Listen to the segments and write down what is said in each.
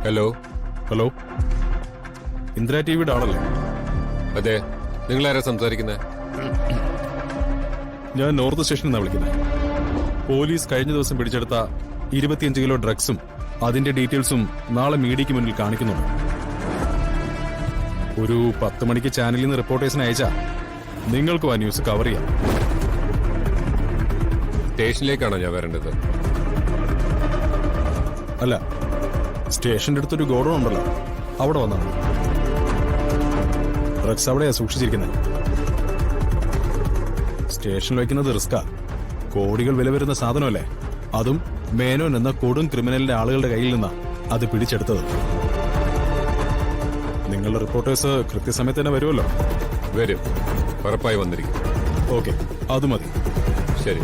Hello. Hello, Indira ടിവിയുടെ ആളല്ലേ? അതെ, നിങ്ങളാരാ സംസാരിക്കുന്നത്? ഞാൻ നോർത്ത് സ്റ്റേഷനിൽ നിന്നാണ് വിളിക്കുന്നത്. പോലീസ് കഴിഞ്ഞ ദിവസം പിടിച്ചെടുത്ത 25 കിലോ ഡ്രഗ്സും അതിന്റെ ഡീറ്റെയിൽസും നാളെ മീഡിയയ്ക്ക് മുന്നിൽ കാണിക്കുന്നുണ്ട്. ഒരു 10 മണിക്ക് ചാനലിൽ നിന്ന് റിപ്പോർട്ടേഴ്സിന് അയച്ചാ നിങ്ങൾക്കും ആ ന്യൂസ് കവർ ചെയ്യാം. സ്റ്റേഷനിലേക്കാണോ ഞാൻ വരേണ്ടത്? അല്ല, സ്റ്റേഷന്റെ അടുത്തൊരു ഗോഡൌൺ ഉണ്ടല്ലോ, അവിടെ വന്നാണ്. ഡ്രഗ്സ് അവിടെയാ സൂക്ഷിച്ചിരിക്കുന്നത്. സ്റ്റേഷനിൽ വയ്ക്കുന്നത് റിസ്കാ. കോടികൾ വില വരുന്ന സാധനമല്ലേ, അതും മേനോൻ എന്ന കൊടും ക്രിമിനലിന്റെ ആളുകളുടെ കയ്യിൽ നിന്നാ അത് പിടിച്ചെടുത്തത്. നിങ്ങളുടെ റിപ്പോർട്ടേഴ്സ് കൃത്യസമയത്ത് തന്നെ വരുമല്ലോ? വരും, ഉറപ്പായി വന്നിരിക്കും. ഓക്കെ, അത് മതി. ശരി.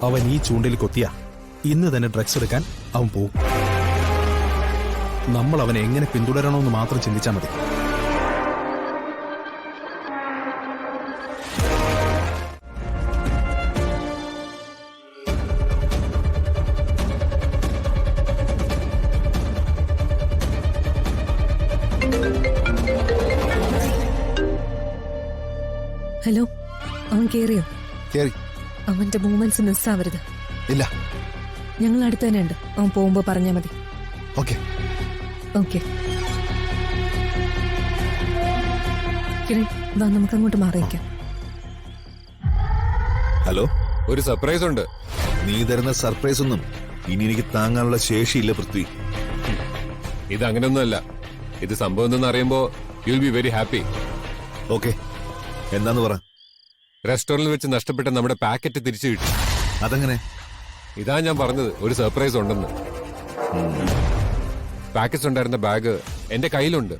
അവൻ ഈ ചൂണ്ടിൽ കൊത്തിയ ഇന്ന് തന്നെ ഡ്രഗ്സ് എടുക്കാൻ അവൻ പോവും. നമ്മൾ അവനെ എങ്ങനെ പിന്തുടരണമെന്ന് മാത്രം ചിന്തിച്ചാൽ മതി. ഹലോ, അവൻ കേറിയോ? കേറി. അവന്റെ മൂവ്മെന്റ്സ് മിസ്സാവരുത്. ഇല്ല. ഞങ്ങൾ അടുത്ത് തന്നെ ഉണ്ട്. അവൻ പോകുമ്പോ പറഞ്ഞാ മതി. ഓക്കെ. ഓക്കെ കിരൺ, വാ, നമുക്ക് അങ്ങോട്ട് മാറിയിക്കാം. ഹലോ, ഒരു സർപ്രൈസ് ഉണ്ട്. നീ തരുന്ന സർപ്രൈസ് ഒന്നും ഇനി എനിക്ക് താങ്ങാനുള്ള ശേഷിയില്ല പൃഥ്വി. ഇത് അങ്ങനെയൊന്നുമല്ല. ഇത് സംഭവം എന്തെന്ന് അറിയുമ്പോ you will be very happy. Okay, എന്താന്ന് പറ. റെസ്റ്റോറന്റിൽ വെച്ച് നഷ്ടപ്പെട്ട നമ്മുടെ പാക്കറ്റ് തിരിച്ചു കിട്ടി. അതെങ്ങനെ? ഇതാ ഞാൻ പറഞ്ഞത്, ഒരു സർപ്രൈസ് ഉണ്ടെന്ന്. പാക്കറ്റ്സ് ഉണ്ടായിരുന്ന ബാഗ് എന്റെ കയ്യിലുണ്ട്.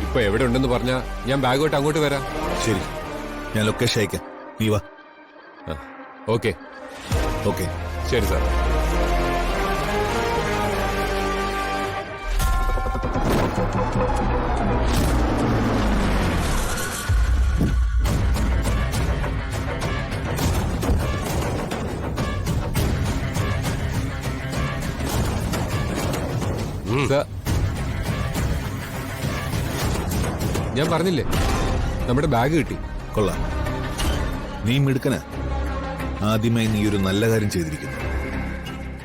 ഇപ്പൊ എവിടെ ഉണ്ടെന്ന് പറഞ്ഞാ ഞാൻ ബാഗുമായിട്ട് അങ്ങോട്ട് വരാം. ശരി, ഞാൻ ലൊക്കേഷൻ അയക്കാം. നീ വാ. ഓക്കെ. ഓക്കെ, ശരി സാർ. ഞാൻ പറഞ്ഞില്ലേ, നമ്മുടെ ബാഗ് കിട്ടി. കൊള്ളാം. നീ മിടുക്കന. ആദ്യമായി നീ ഒരു നല്ല കാര്യം ചെയ്തിരിക്കുന്നു.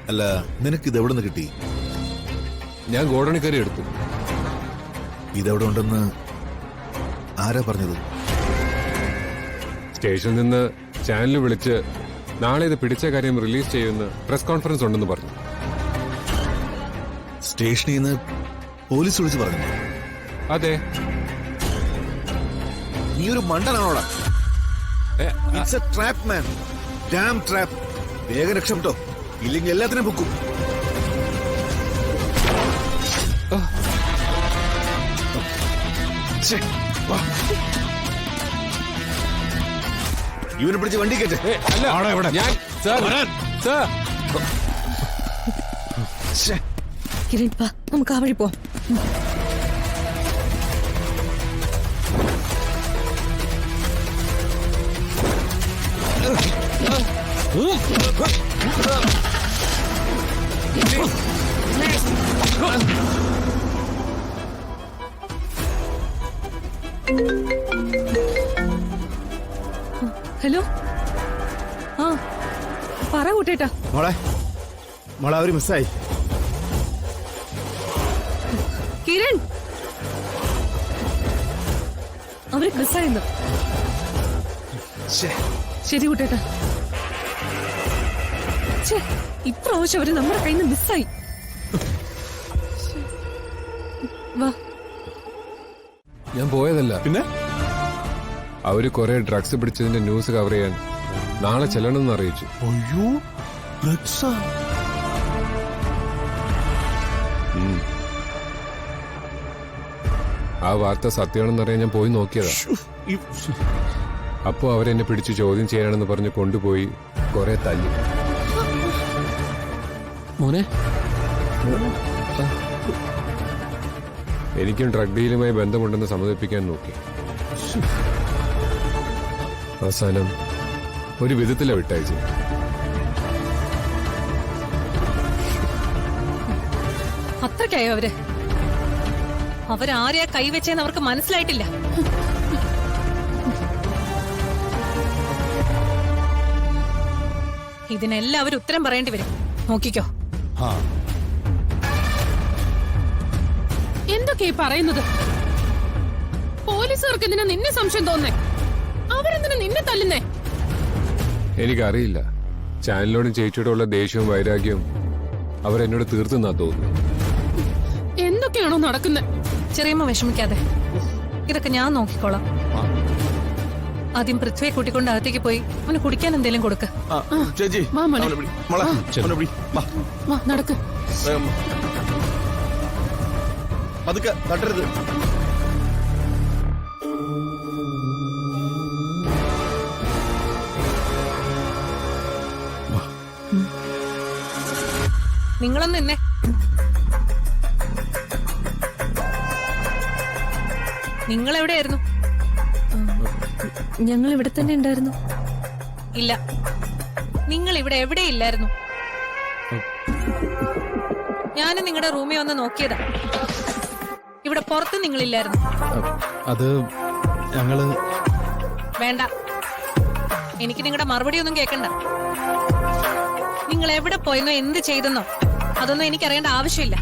അല്ല, നിനക്കിത് എവിടെ നിന്ന് കിട്ടി? ഞാൻ ഗോഡൌണിൽ കയറി എടുത്തു. ഇതെവിടെ ഉണ്ടെന്ന് ആരാ പറഞ്ഞത്? സ്റ്റേഷനിൽ നിന്ന് ചാനലിൽ വിളിച്ച് നാളെ ഇത് പിടിച്ച കാര്യം റിലീസ് ചെയ്യുന്ന പ്രസ് കോൺഫറൻസ് ഉണ്ടെന്ന് പറഞ്ഞു. സ്റ്റേഷനിൽ നിന്ന് പോലീസ് വിളിച്ച് പറഞ്ഞു? അതെ. നീ ഒരു മണ്ടനാണോടാ? It's a trap man. Damn trap. വേഗം രക്ഷപ്പെട്ടോ, ഇല്ലെങ്കിൽ എല്ലാത്തിനും പൊക്കും. ഇവനെ പിടിച്ച് വണ്ടി കയറ്റേ. കിരൺ, വാ, നമുക്ക് ആ വഴി പോവാം. ഹലോ, ആ പറ കൂട്ടേട്ടാ. മോളെ അവര് മിസ്സായി. കിരൺ, അവര് മിസ്സായിരുന്നു. ശരി കൂട്ടേട്ടാ. ഇപ്രാവശ്യം അവര് നമ്മുടെ കയ്യിൽ നിന്ന് മിസ്സായി. വാ. ഞാൻ പോയതല്ല. പിന്നെ അവര് കുറെ ഡ്രഗ്സ് പിടിച്ചതിന്റെ ന്യൂസ് കവർ ചെയ്യാൻ നാളെ ചെല്ലണമെന്ന് അറിയിച്ചു. അയ്യോ, ഡ്രഗ്സാ? ആ വാർത്ത സത്യമാണെന്നറിയാൻ ഞാൻ പോയി നോക്കിയതാ. അപ്പോ അവരെന്നെ പിടിച്ച് ചോദ്യം ചെയ്യാനെന്ന് പറഞ്ഞ് കൊണ്ടുപോയി കുറെ തല്ലി. മോനെ, എനിക്കും ഡ്രഗ് ഡീലുമായി ബന്ധമുണ്ടെന്ന് സമ്മതിപ്പിക്കാൻ നോക്കി. അവസാനം ഒരു വിധത്തിലാ വിട്ടയച്ചു. അത്രയ്ക്കായോ അവര്? അവരാരെയാ കൈവച്ചേന്ന് അവർക്ക് മനസ്സിലായിട്ടില്ല. ഇതിനെല്ലാം അവർ ഉത്തരം പറയേണ്ടി വരും. നോക്കിക്കോ. എന്തൊക്കെയാ പറയുന്നത്? പോലീസുകാർക്ക് എന്തിനാ നിന്നെ സംശയം തോന്നേ? അവരെന്തിനാ നിന്നെ തല്ലുന്നേ? എനിക്കറിയില്ല. ചാനലിനോടും ചേച്ചിയോടും ഉള്ള ദേഷ്യവും വൈരാഗ്യവും അവരെന്നോട് തീർത്തുന്നാ തോന്നുന്നു. എന്തൊക്കെയാണോ നടക്കുന്നത്? ചെറിയമ്മ വിഷമിക്കാതെ, ഇതൊക്കെ ഞാൻ നോക്കിക്കോളാം. ആദ്യം പൃഥ്വിയെ കൂട്ടിക്കൊണ്ട് അകത്തേക്ക് പോയി അവന് കുടിക്കാൻ എന്തെങ്കിലും കൊടുക്ക. ചേച്ചി വാ മോനെ. വാ നടക്ക്. പതുക്കെ തട്ടരുത്. നിങ്ങളൊന്ന് നിന്നെ. നിങ്ങൾ എവിടെയായിരുന്നു? ഞങ്ങൾ ഇവിടെ തന്നെ ഉണ്ടായിരുന്നു. ഇല്ല, നിങ്ങൾ ഇവിടെ എവിടെയില്ലായിരുന്നു. ഞാനും നിങ്ങളുടെ റൂമിൽ വന്ന് നോക്കിയതാ. ഇവിടെ പുറത്ത് നിങ്ങളില്ലായിരുന്നു. അത് ഞങ്ങള് വേണ്ട, എനിക്ക് നിങ്ങളുടെ മറുപടി ഒന്നും കേൾക്കണ്ട. നിങ്ങൾ എവിടെ പോയെന്നോ എന്ത് ചെയ്തെന്നോ അതൊന്നും എനിക്കറിയേണ്ട ആവശ്യമില്ല.